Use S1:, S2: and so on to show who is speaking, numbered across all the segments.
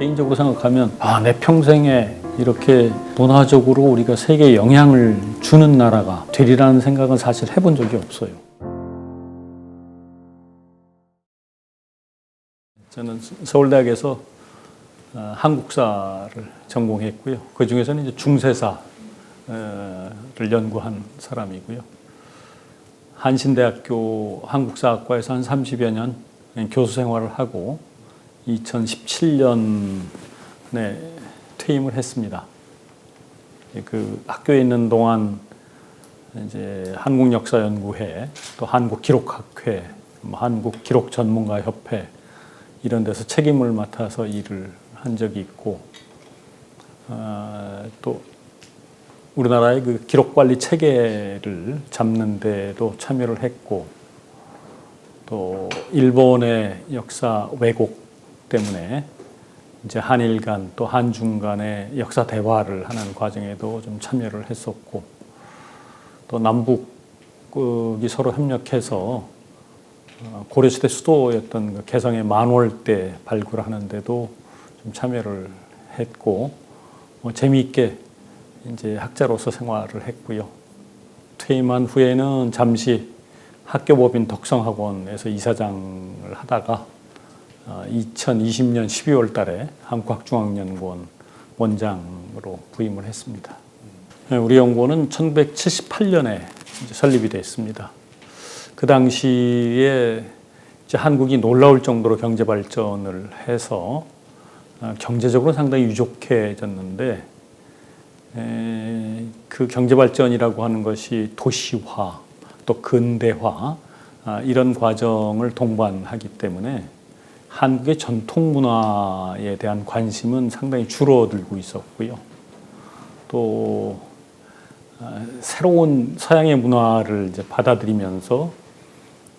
S1: 개인적으로 생각하면 내 평생에 이렇게 문화적으로 우리가 세계에 영향을 주는 나라가 되리라는 생각은 사실 해본 적이 없어요. 저는 서울대학에서 한국사를 전공했고요. 그 중에서는 이제 중세사를 연구한 사람이고요. 한신대학교 한국사학과에서 한 30여 년 교수 생활을 하고 2017년에 퇴임을 했습니다. 그 학교에 있는 동안 이제 한국역사연구회, 또 한국기록학회, 한국기록전문가협회 이런 데서 책임을 맡아서 일을 한 적이 있고, 또 우리나라의 그 기록관리 체계를 잡는 데도 참여를 했고, 또 일본의 역사 왜곡 때문에 이제 한일 간 또 한중 간의 역사 대화를 하는 과정에도 좀 참여를 했었고, 또 남북이 서로 협력해서 고려시대 수도였던 그 개성의 만월대 발굴하는데도 좀 참여를 했고, 재미있게 이제 학자로서 생활을 했고요. 퇴임한 후에는 잠시 학교법인 덕성학원에서 이사장을 하다가 2020년 12월 달에 한국학중앙연구원 원장으로 부임을 했습니다. 우리 연구원은 1978년에 설립이 됐습니다. 그 당시에 이제 한국이 놀라울 정도로 경제 발전을 해서 경제적으로 상당히 유족해졌는데, 그 경제 발전이라고 하는 것이 도시화, 또 근대화 이런 과정을 동반하기 때문에 한국의 전통 문화에 대한 관심은 상당히 줄어들고 있었고요. 또 새로운 서양의 문화를 이제 받아들이면서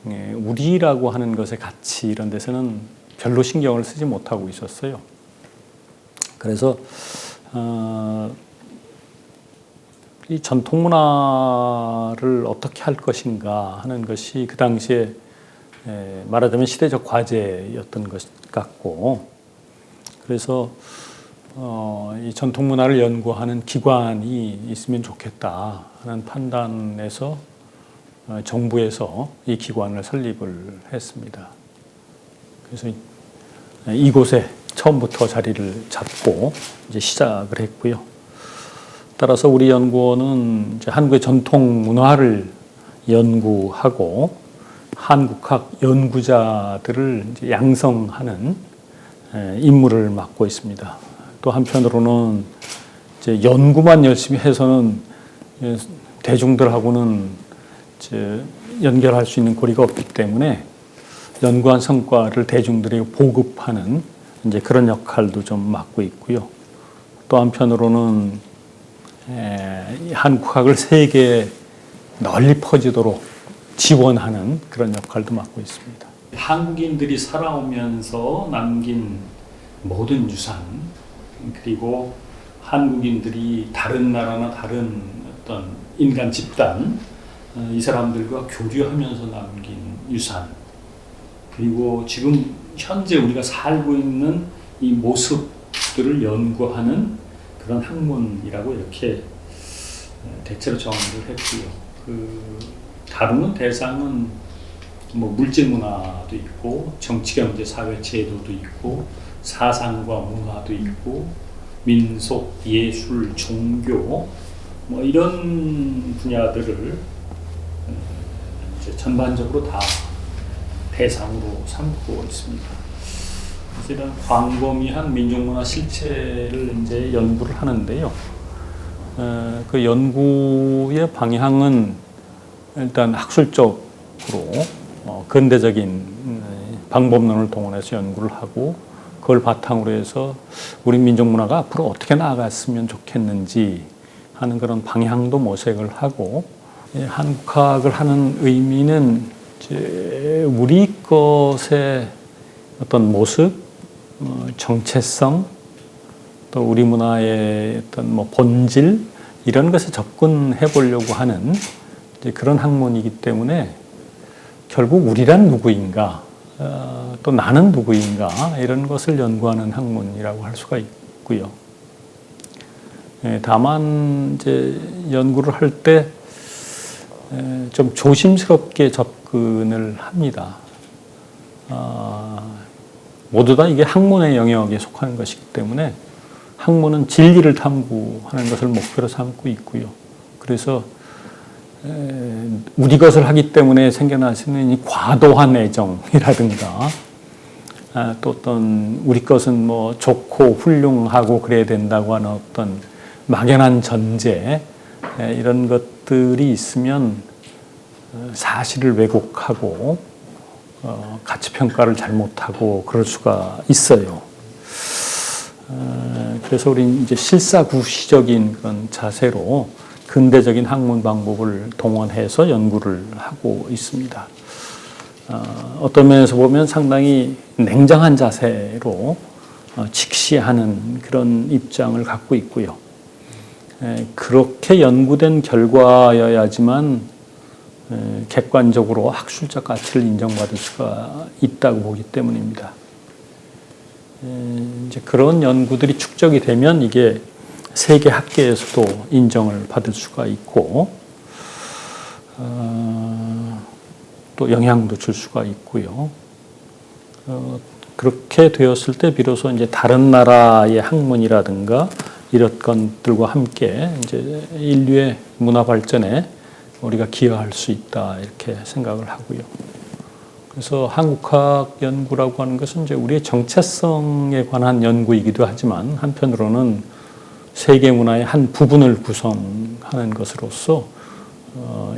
S1: 우리라고 하는 것의 가치 이런 데서는 별로 신경을 쓰지 못하고 있었어요. 그래서 이 전통 문화를 어떻게 할 것인가 하는 것이 그 당시에 말하자면 시대적 과제였던 것 같고, 그래서 이 전통 문화를 연구하는 기관이 있으면 좋겠다 하는 판단에서 정부에서 이 기관을 설립을 했습니다. 그래서 이곳에 처음부터 자리를 잡고 이제 시작을 했고요. 따라서 우리 연구원은 이제 한국의 전통 문화를 연구하고 한국학 연구자들을 이제 양성하는 임무를 맡고 있습니다. 또 한편으로는 이제 연구만 열심히 해서는 대중들하고는 이제 연결할 수 있는 고리가 없기 때문에 연구한 성과를 대중들에게 보급하는 이제 그런 역할도 좀 맡고 있고요. 또 한편으로는 한국학을 세계에 널리 퍼지도록 지원하는 그런 역할도 맡고 있습니다. 한국인들이 살아오면서 남긴 모든 유산, 그리고 한국인들이 다른 나라나 다른 어떤 인간 집단, 이 사람들과 교류하면서 남긴 유산, 그리고 지금 현재 우리가 살고 있는 이 모습들을 연구하는 그런 학문이라고 이렇게 대체로 정의를 했고요. 다루는 대상은 뭐 물질 문화도 있고, 정치, 경제, 사회, 제도도 있고, 사상과 문화도 있고, 민속, 예술, 종교, 뭐 이런 분야들을 이제 전반적으로 다 대상으로 삼고 있습니다. 그래서 이런 광범위한 민족문화 실체를 이제 연구를 하는데요. 그 연구의 방향은 일단 학술적으로 근대적인 방법론을 동원해서 연구를 하고, 그걸 바탕으로 해서 우리 민족문화가 앞으로 어떻게 나아갔으면 좋겠는지 하는 그런 방향도 모색을 하고, 한국학을 하는 의미는 이제 우리 것의 어떤 모습, 정체성, 또 우리 문화의 어떤 뭐 본질 이런 것에 접근해 보려고 하는 그런 학문이기 때문에 결국 우리란 누구인가 또 나는 누구인가 이런 것을 연구하는 학문이라고 할 수가 있고요. 다만 이제 연구를 할 때 좀 조심스럽게 접근을 합니다. 모두 다 이게 학문의 영역에 속하는 것이기 때문에 학문은 진리를 탐구하는 것을 목표로 삼고 있고요. 그래서 우리 것을 하기 때문에 생겨날 수 있는 이 과도한 애정이라든가 또 어떤 우리 것은 뭐 좋고 훌륭하고 그래야 된다고 하는 어떤 막연한 전제 이런 것들이 있으면 사실을 왜곡하고 가치평가를 잘못하고 그럴 수가 있어요. 그래서 우리 이제 실사구시적인 그런 자세로 근대적인 학문 방법을 동원해서 연구를 하고 있습니다. 어떤 면에서 보면 상당히 냉정한 자세로 직시하는 그런 입장을 갖고 있고요. 그렇게 연구된 결과여야지만 객관적으로 학술적 가치를 인정받을 수가 있다고 보기 때문입니다. 이제 그런 연구들이 축적이 되면 이게 세계 학계에서도 인정을 받을 수가 있고 또 영향도 줄 수가 있고요. 그렇게 되었을 때 비로소 이제 다른 나라의 학문이라든가 이런 것들과 함께 이제 인류의 문화 발전에 우리가 기여할 수 있다 이렇게 생각을 하고요. 그래서 한국학 연구라고 하는 것은 이제 우리의 정체성에 관한 연구이기도 하지만 한편으로는 세계 문화의 한 부분을 구성하는 것으로서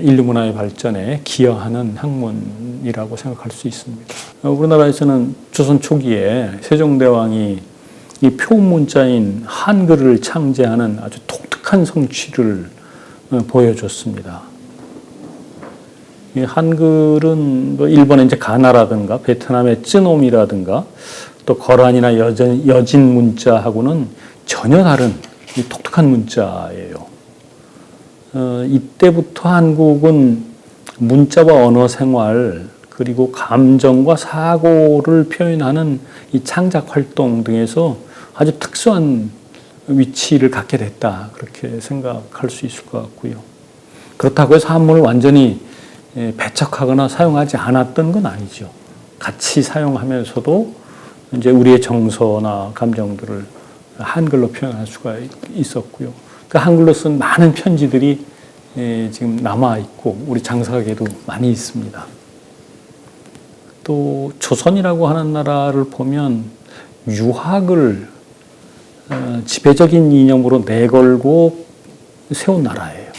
S1: 인류 문화의 발전에 기여하는 학문이라고 생각할 수 있습니다. 우리나라에서는 조선 초기에 세종대왕이 이 표문자인 한글을 창제하는 아주 독특한 성취를 보여줬습니다. 이 한글은 뭐 일본의 이제 가나라든가 베트남의 쯔놈이라든가 또 거란이나 여진 문자하고는 전혀 다른 이 독특한 문자예요. 이때부터 한국은 문자와 언어 생활 그리고 감정과 사고를 표현하는 이 창작 활동 등에서 아주 특수한 위치를 갖게 됐다 그렇게 생각할 수 있을 것 같고요. 그렇다고 해서 한문을 완전히 배척하거나 사용하지 않았던 건 아니죠. 같이 사용하면서도 이제 우리의 정서나 감정들을 한글로 표현할 수가 있었고요. 그 한글로 쓴 많은 편지들이 지금 남아 있고 우리 장사계에도 많이 있습니다. 또 조선이라고 하는 나라를 보면 유학을 지배적인 이념으로 내걸고 세운 나라예요.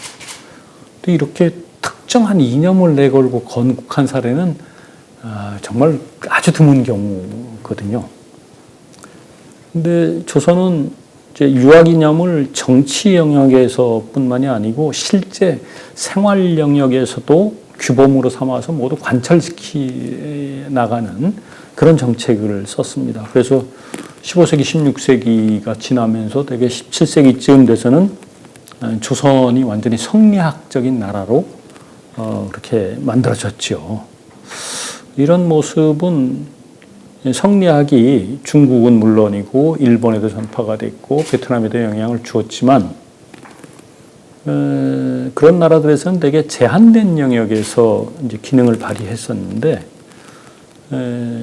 S1: 또 이렇게 특정한 이념을 내걸고 건국한 사례는 정말 아주 드문 경우거든요. 근데 조선은 이제 유학 이념을 정치 영역에서뿐만이 아니고 실제 생활 영역에서도 규범으로 삼아서 모두 관철시키 나가는 그런 정책을 썼습니다. 그래서 15세기, 16세기가 지나면서 되게 17세기쯤 돼서는 조선이 완전히 성리학적인 나라로 그렇게 만들어졌죠. 이런 모습은 성리학이 중국은 물론이고 일본에도 전파가 됐고 베트남에도 영향을 주었지만 그런 나라들에서는 되게 제한된 영역에서 이제 기능을 발휘했었는데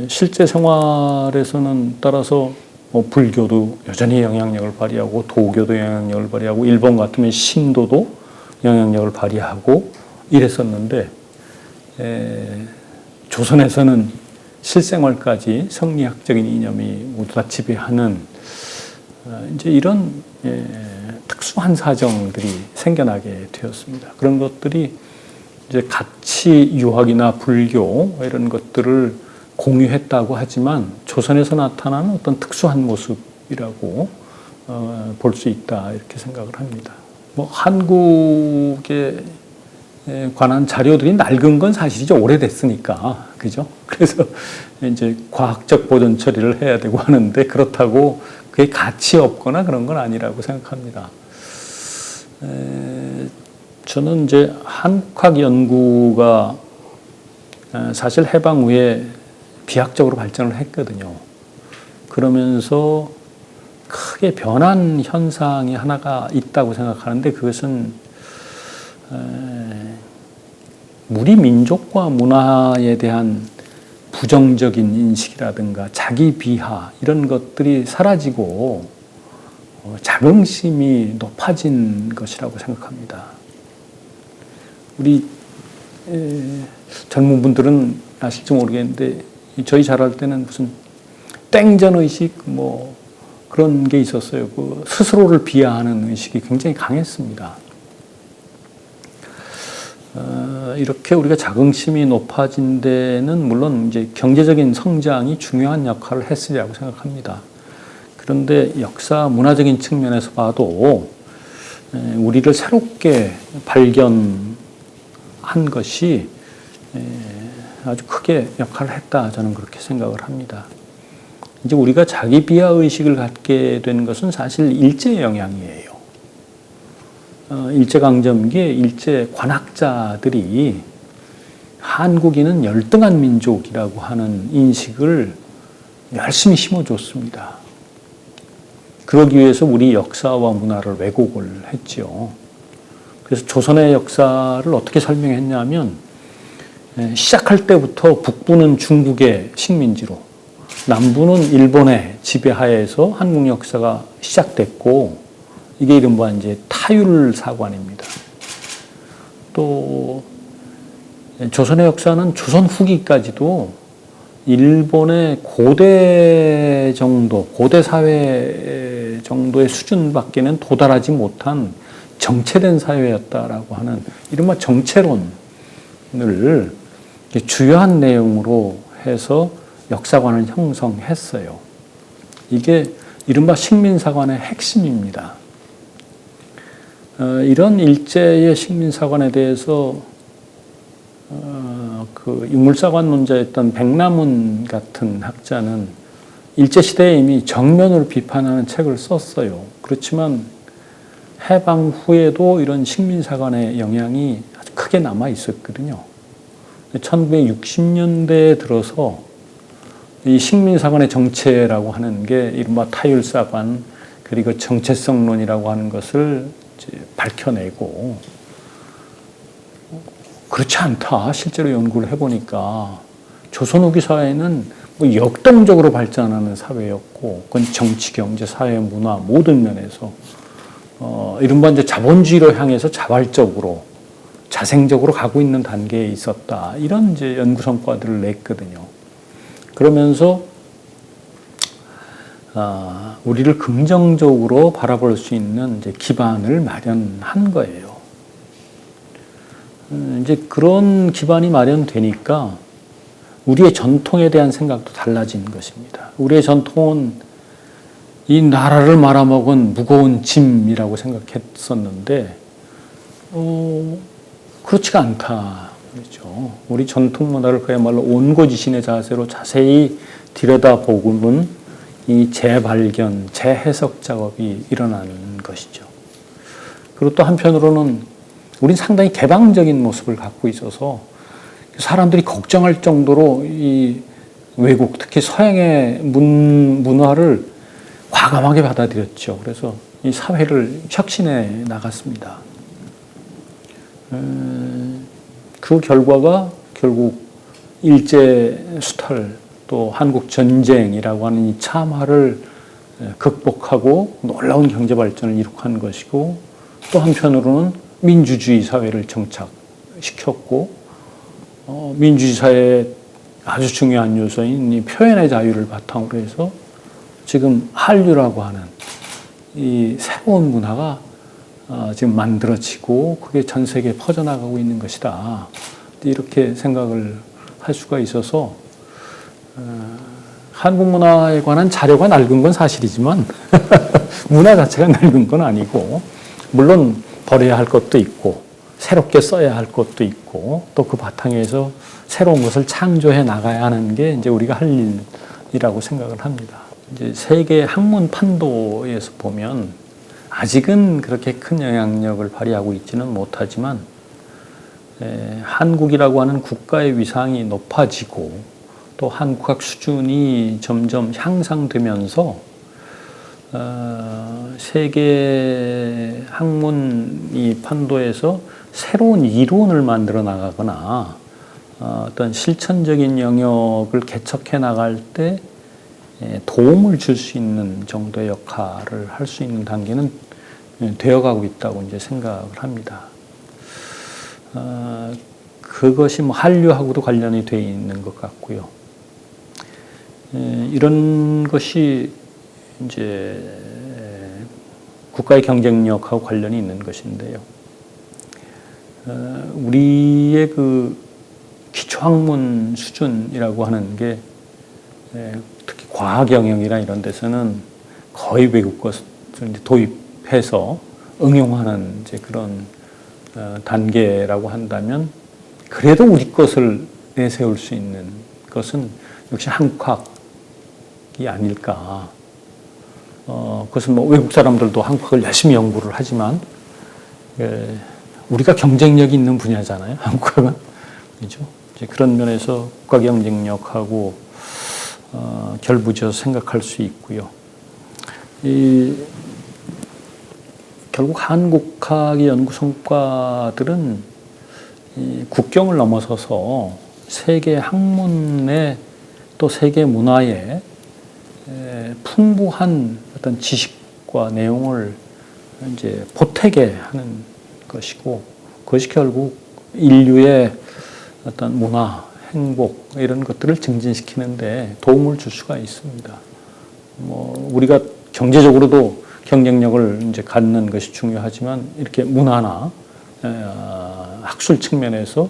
S1: 실제 생활에서는 따라서 뭐 불교도 여전히 영향력을 발휘하고 도교도 영향력을 발휘하고 일본 같으면 신도도 영향력을 발휘하고 이랬었는데 조선에서는 실생활까지 성리학적인 이념이 모두 다 지배하는 이제 이런 특수한 사정들이 생겨나게 되었습니다. 그런 것들이 이제 같이 유학이나 불교 이런 것들을 공유했다고 하지만 조선에서 나타나는 어떤 특수한 모습이라고 볼 수 있다 이렇게 생각을 합니다. 뭐 한국에 관한 자료들이 낡은 건 사실이죠. 오래됐으니까. 그죠? 그래서 이제 과학적 보존 처리를 해야 되고 하는데 그렇다고 그게 가치 없거나 그런 건 아니라고 생각합니다. 저는 이제 한국학 연구가 사실 해방 후에 비약적으로 발전을 했거든요. 그러면서 크게 변한 현상이 하나가 있다고 생각하는데 그것은 우리 민족과 문화에 대한 부정적인 인식이라든가 자기 비하 이런 것들이 사라지고 자긍심이 높아진 것이라고 생각합니다. 우리 젊은 분들은 아실지 모르겠는데 저희 자랄 때는 무슨 땡전 의식 뭐 그런 게 있었어요. 그 스스로를 비하하는 의식이 굉장히 강했습니다. 이렇게 우리가 자긍심이 높아진 데는 물론 이제 경제적인 성장이 중요한 역할을 했으리라고 생각합니다. 그런데 역사 문화적인 측면에서 봐도 우리를 새롭게 발견한 것이 아주 크게 역할을 했다 저는 그렇게 생각을 합니다. 이제 우리가 자기 비하 의식을 갖게 된 것은 사실 일제의 영향이에요. 일제강점기에 일제 관학자들이 한국인은 열등한 민족이라고 하는 인식을 열심히 심어줬습니다. 그러기 위해서 우리 역사와 문화를 왜곡을 했죠. 그래서 조선의 역사를 어떻게 설명했냐면 시작할 때부터 북부는 중국의 식민지로 남부는 일본의 지배하에서 한국 역사가 시작됐고 이게 이른바 이제 타율사관입니다. 또 조선의 역사는 조선 후기까지도 일본의 고대 정도, 고대 사회 정도의 수준밖에는 도달하지 못한 정체된 사회였다라고 하는 이른바 정체론을 주요한 내용으로 해서 역사관을 형성했어요. 이게 이른바 식민사관의 핵심입니다. 이런 일제의 식민사관에 대해서 그 유물사관 논자였던 백남훈 같은 학자는 일제시대에 이미 정면으로 비판하는 책을 썼어요. 그렇지만 해방 후에도 이런 식민사관의 영향이 아주 크게 남아 있었거든요. 1960년대에 들어서 이 식민사관의 정체라고 하는 게 이른바 타율사관 그리고 정체성론이라고 하는 것을 이제 밝혀내고 그렇지 않다. 실제로 연구를 해보니까 조선 후기 사회는 뭐 역동적으로 발전하는 사회였고 그건 정치, 경제, 사회, 문화 모든 면에서 이른바 이제 자본주의로 향해서 자발적으로 자생적으로 가고 있는 단계에 있었다. 이런 이제 연구 성과들을 냈거든요. 그러면서 우리를 긍정적으로 바라볼 수 있는 이제 기반을 마련한 거예요. 이제 그런 기반이 마련되니까 우리의 전통에 대한 생각도 달라진 것입니다. 우리의 전통은 이 나라를 말아먹은 무거운 짐이라고 생각했었는데 그렇지가 않다. 그렇죠. 우리 전통 문화를 그야말로 온고지신의 자세로 자세히 들여다보면 이 재발견, 재해석 작업이 일어나는 것이죠. 그리고 또 한편으로는 우린 상당히 개방적인 모습을 갖고 있어서 사람들이 걱정할 정도로 이 외국, 특히 서양의 문화를 과감하게 받아들였죠. 그래서 이 사회를 혁신해 나갔습니다. 그 결과가 결국 일제 수탈 또 한국 전쟁이라고 하는 이 참화를 극복하고 놀라운 경제 발전을 이룩한 것이고 또 한편으로는 민주주의 사회를 정착시켰고 민주주의 사회의 아주 중요한 요소인 이 표현의 자유를 바탕으로 해서 지금 한류라고 하는 이 새로운 문화가 지금 만들어지고 그게 전 세계에 퍼져나가고 있는 것이다. 이렇게 생각을 할 수가 있어서 한국 문화에 관한 자료가 낡은 건 사실이지만 문화 자체가 낡은 건 아니고 물론 버려야 할 것도 있고 새롭게 써야 할 것도 있고 또 그 바탕에서 새로운 것을 창조해 나가야 하는 게 이제 우리가 할 일이라고 생각을 합니다. 이제 세계 학문 판도에서 보면 아직은 그렇게 큰 영향력을 발휘하고 있지는 못하지만 한국이라고 하는 국가의 위상이 높아지고 또 한국학 수준이 점점 향상되면서 세계 학문 이 판도에서 새로운 이론을 만들어 나가거나 어떤 실천적인 영역을 개척해 나갈 때 도움을 줄 수 있는 정도의 역할을 할 수 있는 단계는 되어가고 있다고 이제 생각을 합니다. 그것이 뭐 한류하고도 관련이 되어 있는 것 같고요. 이런 것이 이제 국가의 경쟁력하고 관련이 있는 것인데요. 우리의 그 기초학문 수준이라고 하는 게 특히 과학 영역이나 이런 데서는 거의 외국 것을 도입해서 응용하는 이제 그런 단계라고 한다면 그래도 우리 것을 내세울 수 있는 것은 역시 한국학이 아닐까. 그것은 뭐 외국 사람들도 한국학을 열심히 연구를 하지만 우리가 경쟁력이 있는 분야잖아요. 한국학은. 그렇죠? 이제 그런 면에서 국가 경쟁력하고 결부지어서 생각할 수 있고요. 결국 한국학의 연구 성과들은 국경을 넘어서서 세계 학문에 또 세계 문화에 풍부한 어떤 지식과 내용을 이제 보태게 하는 것이고, 그것이 결국 인류의 어떤 문화, 행복 이런 것들을 증진시키는데 도움을 줄 수가 있습니다. 뭐 우리가 경제적으로도 경쟁력을 이제 갖는 것이 중요하지만 이렇게 문화나 학술 측면에서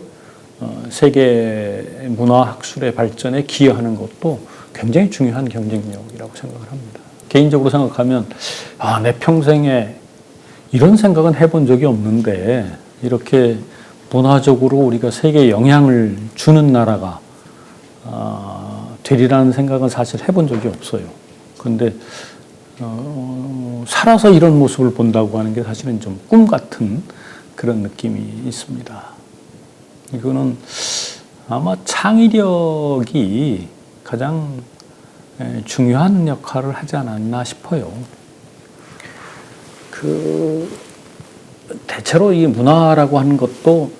S1: 세계 문화 학술의 발전에 기여하는 것도 굉장히 중요한 경쟁력이라고 생각을 합니다. 개인적으로 생각하면 내 평생에 이런 생각은 해본 적이 없는데 이렇게 문화적으로 우리가 세계에 영향을 주는 나라가 되리라는 생각은 사실 해본 적이 없어요. 그런데 살아서 이런 모습을 본다고 하는 게 사실은 좀 꿈 같은 그런 느낌이 있습니다. 이거는 아마 창의력이 가장 중요한 역할을 하지 않았나 싶어요. 대체로 이 문화라고 하는 것도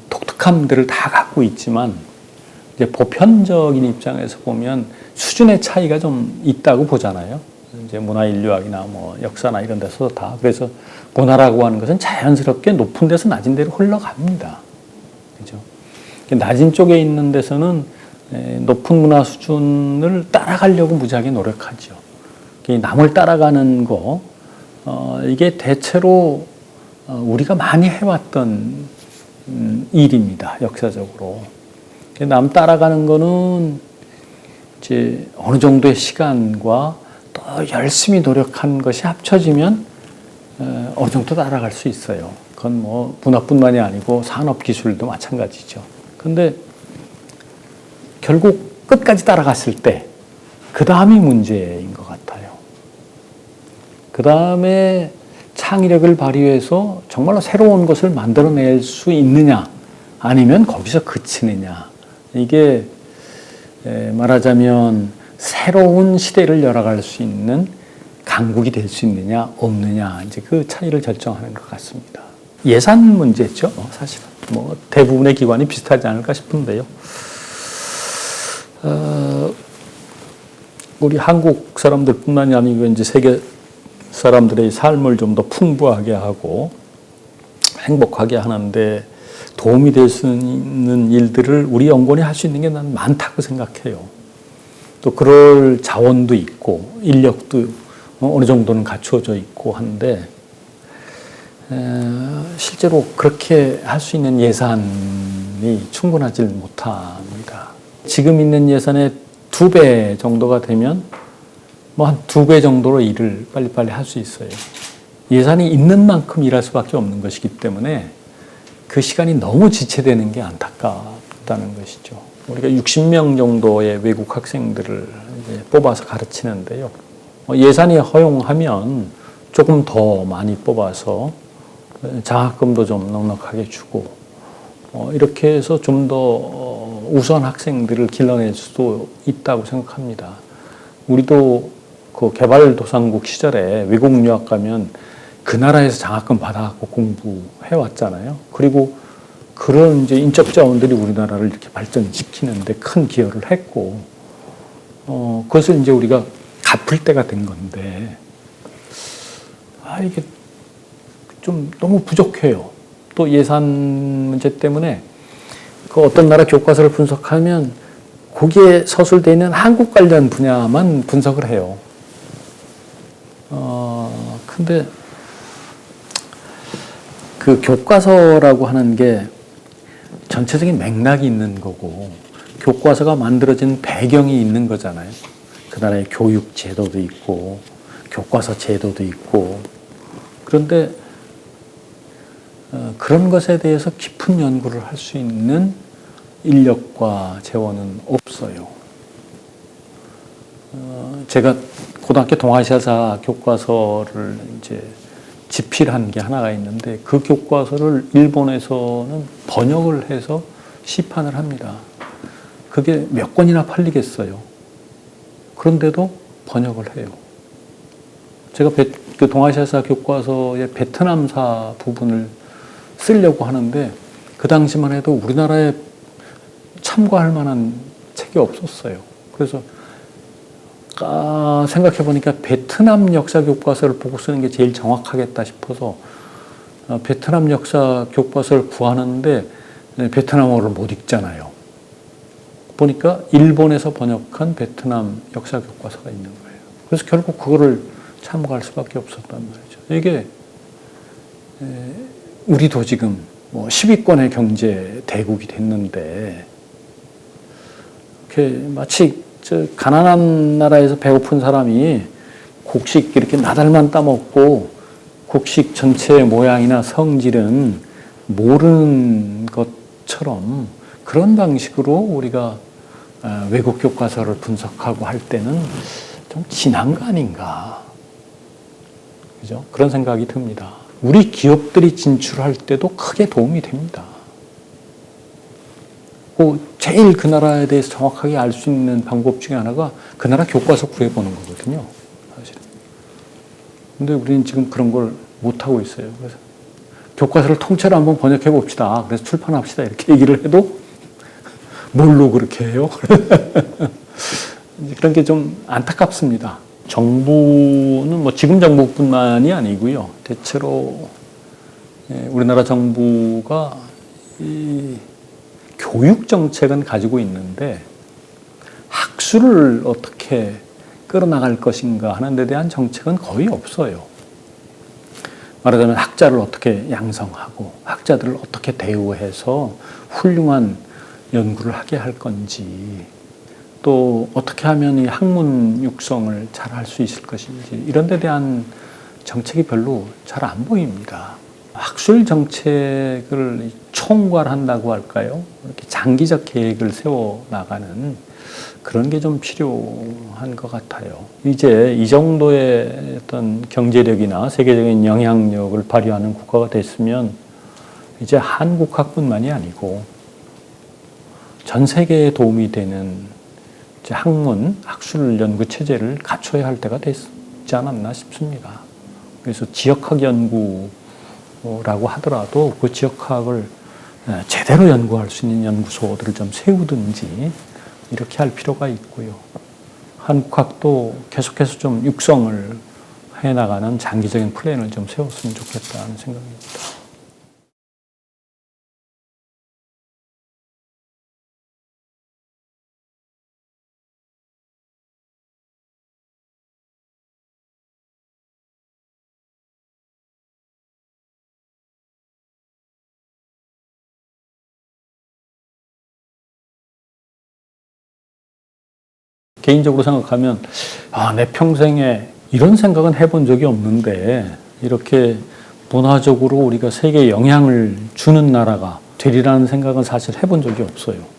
S1: 독특함들을 다 갖고 있지만 이제 보편적인 입장에서 보면 수준의 차이가 좀 있다고 보잖아요. 이제 문화인류학이나 뭐 역사나 이런 데서 다. 그래서 문화라고 하는 것은 자연스럽게 높은 데서 낮은 데로 흘러갑니다. 그죠? 낮은 쪽에 있는 데서는 높은 문화 수준을 따라가려고 무지하게 노력하죠. 남을 따라가는 거, 이게 대체로 우리가 많이 해왔던 일입니다. 역사적으로. 남 따라가는 거는 이제 어느 정도의 시간과 또 열심히 노력한 것이 합쳐지면 어느 정도 따라갈 수 있어요. 그건 뭐 문화뿐만이 아니고 산업 기술도 마찬가지죠. 근데 결국 끝까지 따라갔을 때 그 다음이 문제인 것 같아요. 그 다음에 창의력을 발휘해서 정말로 새로운 것을 만들어낼 수 있느냐 아니면 거기서 그치느냐. 이게 말하자면 새로운 시대를 열어갈 수 있는 강국이 될 수 있느냐 없느냐, 이제 그 차이를 결정하는 것 같습니다. 예산 문제죠. 사실은 뭐 대부분의 기관이 비슷하지 않을까 싶은데요. 우리 한국 사람들뿐만이 아니고 이제 세계 사람들의 삶을 좀 더 풍부하게 하고 행복하게 하는데 도움이 될 수 있는 일들을 우리 연구원이 할 수 있는 게 난 많다고 생각해요. 또 그럴 자원도 있고 인력도 어느 정도는 갖추어져 있고 한데 실제로 그렇게 할 수 있는 예산이 충분하지 못합니다. 지금 있는 예산의 2배 정도가 되면 뭐 한 2배 정도로 일을 빨리빨리 할 수 있어요. 예산이 있는 만큼 일할 수밖에 없는 것이기 때문에 그 시간이 너무 지체되는 게 안타깝다는 것이죠. 우리가 60명 정도의 외국 학생들을 이제 뽑아서 가르치는데요. 예산이 허용하면 조금 더 많이 뽑아서 장학금도 좀 넉넉하게 주고 이렇게 해서 좀 더 우수한 학생들을 길러낼 수도 있다고 생각합니다. 우리도 그 개발도상국 시절에 외국 유학 가면 그 나라에서 장학금 받아갖고 공부해 왔잖아요. 그리고 그런 이제 인적 자원들이 우리나라를 이렇게 발전시키는데 큰 기여를 했고, 그것을 이제 우리가 갚을 때가 된 건데, 이게 좀 너무 부족해요. 또 예산 문제 때문에 그 어떤 나라 교과서를 분석하면 거기에 서술되어 있는 한국 관련 분야만 분석을 해요. 근데 그 교과서라고 하는 게 전체적인 맥락이 있는 거고, 교과서가 만들어진 배경이 있는 거잖아요. 그 나라의 교육 제도도 있고, 교과서 제도도 있고. 그런데 그런 것에 대해서 깊은 연구를 할 수 있는 인력과 재원은 없어요. 제가 고등학교 동아시아사 교과서를 이제 집필한 게 하나가 있는데, 그 교과서를 일본에서는 번역을 해서 시판을 합니다. 그게 몇 권이나 팔리겠어요. 그런데도 번역을 해요. 제가 그 동아시아사 교과서의 베트남사 부분을 쓰려고 하는데, 그 당시만 해도 우리나라에 참고할 만한 책이 없었어요. 그래서 생각해 보니까 베트남 역사 교과서를 보고 쓰는 게 제일 정확하겠다 싶어서 베트남 역사 교과서를 구하는데 베트남어를 못 읽잖아요. 보니까 일본에서 번역한 베트남 역사 교과서가 있는 거예요. 그래서 결국 그거를 참고할 수밖에 없었단 말이죠. 이게 우리도 지금 뭐 10위권의 경제 대국이 됐는데, 이렇게 마치 가난한 나라에서 배고픈 사람이 곡식 이렇게 나달만 따먹고 곡식 전체의 모양이나 성질은 모르는 것처럼, 그런 방식으로 우리가 외국 교과서를 분석하고 할 때는 좀 지난 거 아닌가. 그죠? 그런 생각이 듭니다. 우리 기업들이 진출할 때도 크게 도움이 됩니다. 제일 그 나라에 대해서 정확하게 알 수 있는 방법 중에 하나가 그 나라 교과서 구해보는 거거든요, 사실은. 근데 우리는 지금 그런 걸 못하고 있어요. 그래서 교과서를 통째로 한번 번역해 봅시다. 그래서 출판합시다. 이렇게 얘기를 해도 뭘로 그렇게 해요? 그런 게 좀 안타깝습니다. 정부는 뭐 지금 정부뿐만이 아니고요. 대체로 우리나라 정부가 이 교육 정책은 가지고 있는데 학술을 어떻게 끌어나갈 것인가 하는 데 대한 정책은 거의 없어요. 말하자면 학자를 어떻게 양성하고 학자들을 어떻게 대우해서 훌륭한 연구를 하게 할 건지, 또 어떻게 하면 이 학문 육성을 잘 할 수 있을 것인지, 이런 데 대한 정책이 별로 잘 안 보입니다. 학술 정책을 총괄한다고 할까요? 이렇게 장기적 계획을 세워나가는 그런 게 좀 필요한 것 같아요. 이제 이 정도의 어떤 경제력이나 세계적인 영향력을 발휘하는 국가가 됐으면 이제 한국 학뿐만이 아니고 전 세계에 도움이 되는 학문, 학술 연구 체제를 갖춰야 할 때가 됐지 않았나 싶습니다. 그래서 지역학 연구라고 하더라도 그 지역학을 제대로 연구할 수 있는 연구소들을 좀 세우든지 이렇게 할 필요가 있고요. 한국학도 계속해서 좀 육성을 해나가는 장기적인 플랜을 좀 세웠으면 좋겠다는 생각입니다. 개인적으로 생각하면 내 평생에 이런 생각은 해본 적이 없는데 이렇게 문화적으로 우리가 세계에 영향을 주는 나라가 되리라는 생각은 사실 해본 적이 없어요.